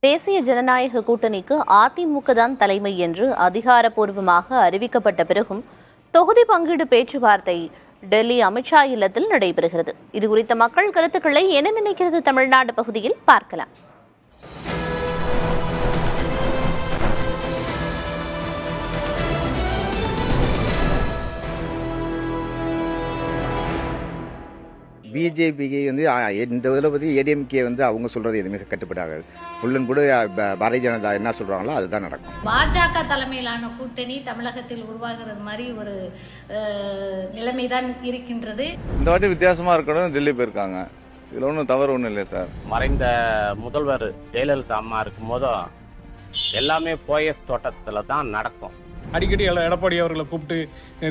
தேசிய ஜனநாயக கூட்டணிக்கு அதிமுக தான் தலைமை என்று அதிகாரப்பூர்வமாக அறிவிக்கப்பட்ட பிறகும் தொகுதி பங்கீடு பேச்சுவார்த்தை டெல்லி அமித்ஷா இல்லத்தில் நடைபெறுகிறது. இதுகுறித்த மக்கள் கருத்துக்களை என்ன நினைக்கிறது தமிழ்நாடு பகுதியில் பார்க்கலாம். பிஜேபிக்கு வந்து இந்த இதில் பற்றி ஏடிஎம்கே வந்து அவங்க சொல்கிறது எதுவுமே கட்டுப்படாது. ஃபுல் அண்ட் கூட பாரதிய ஜனதா என்ன சொல்கிறாங்களோ அதுதான் நடக்கும். பாஜக தலைமையிலான கூட்டணி தமிழகத்தில் உருவாகிறது மாதிரி ஒரு நிலைமைதான் இருக்கின்றது. இந்த வாட்டி வித்தியாசமாக இருக்கணும் டெல்லி போயிருக்காங்க. இதில் ஒன்றும் தவறு ஒன்றும் இல்லை சார். மறைந்த முதல்வர் ஜெயலலிதா அம்மா இருக்கும் போதும் எல்லாமே போயஸ் தோட்டத்தில் தான் நடக்கும். அடிக்கடி எடப்பாடி அவர்களை கூப்பிட்டு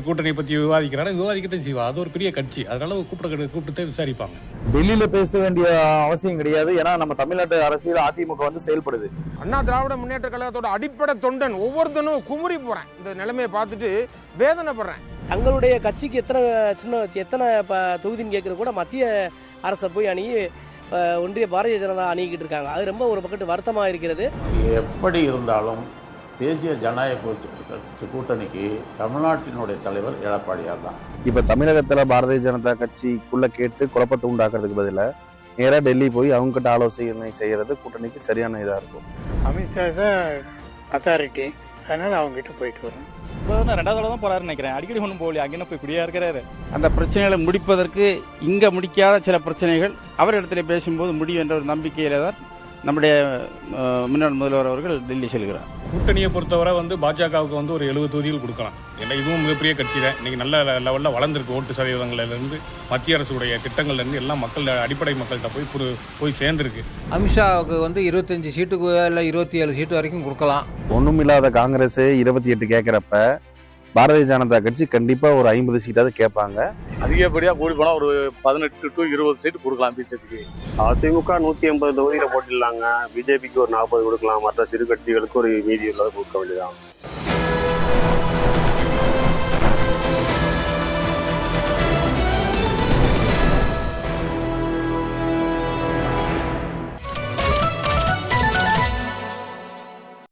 கூட்டணி பற்றி விவாதிக்கத்தான் செய்வா. அது ஒரு பெரிய கட்சி, அதனால கூப்பிட்டு விசாரிப்பாங்க. டெல்லியில பேச வேண்டிய அவசியம் கிடையாது. ஏன்னா நம்ம தமிழ்நாட்டு அரசியல் அதிமுக வந்து செயல்படுது. அண்ணா திராவிட முன்னேற்ற கழகத்தோட அடிப்படை தொண்டன் ஒவ்வொருத்தனும் குமுறி போறேன். இந்த நிலைமையை பார்த்துட்டு வேதனைப்படுறேன். தங்களுடைய கட்சிக்கு எத்தனை தொகுதின்னு கேட்கறது கூட மத்திய அரசை போய் அணுகி ஒன்றிய பாரதிய ஜனதா அணுகிட்டு இருக்காங்க. அது ரொம்ப ஒரு பக்கத்து வருத்தமா இருக்கிறது. எப்படி இருந்தாலும் தேசிய ஜனநாயக கூட்டணிக்கு தமிழ்நாட்டினுடைய தலைவர் எடப்பாடியார் தான். இப்ப தமிழகத்துல பாரதிய ஜனதா கட்சிக்குள்ள கேட்டு குழப்பத்தை உண்டாக்குறதுக்கு பதிலா நேரா டெல்லி போய் அவங்க கிட்ட ஆலோசனை செய்யறது கூட்டணிக்கு சரியான இதா இருக்கும். அமித்ஷா தான் அத்தாரிட்டி, அதனால அவங்க கிட்ட போயிட்டு வரோம். ரெண்டாவது தான் போறாரு நினைக்கிறேன். அடிக்கடி ஒன்றும் போகல, அங்கே போய் குடியா இருக்கிறாரு. அந்த பிரச்சனைகளை முடிப்பதற்கு இங்க முடிக்காத சில பிரச்சனைகள் அவரிடத்துல பேசும்போது முடியும் என்ற ஒரு நம்பிக்கையில தான் நம்முடைய முன்னாள் முதல்வர் அவர்கள் டெல்லி செல்கிறார். கூட்டணியை பொறுத்தவரை பாஜகவுக்கு ஒரு 70 தொகுதிகள் கொடுக்கலாம். ஏன்னா இதுவும் மிகப்பெரிய கட்சி தான். இன்னைக்கு நல்ல லெவலில் வளர்ந்துருக்கு. ஓட்டு சதவீதங்கள்லேருந்து மத்திய அரசுடைய திட்டங்கள்லேருந்து எல்லாம் மக்கள் அடிப்படை மக்கள்கிட்ட போய் சேர்ந்துருக்கு. அமித்ஷாவுக்கு 25 சீட்டுக்கு இல்லை 27 சீட்டு வரைக்கும் கொடுக்கலாம். ஒண்ணும் இல்லாத காங்கிரஸ் 28 கேட்கிறப்ப பாரதிய ஜனதா கட்சி கண்டிப்பா ஒரு 50 சீட்டாவது கேட்பாங்க. அதிகப்படியாக கூடி போனால் ஒரு 18 to 20 சீட்டு கொடுக்கலாம் பிஜேபிக்கு. அதிமுக 180 தொகுதியில் போட்டிடலாங்க. பிஜேபிக்கு ஒரு 40 கொடுக்கலாம். மற்ற சிறு கட்சிகளுக்கு ஒரு மீதி உள்ளதை கொடுக்க வேண்டியதான்.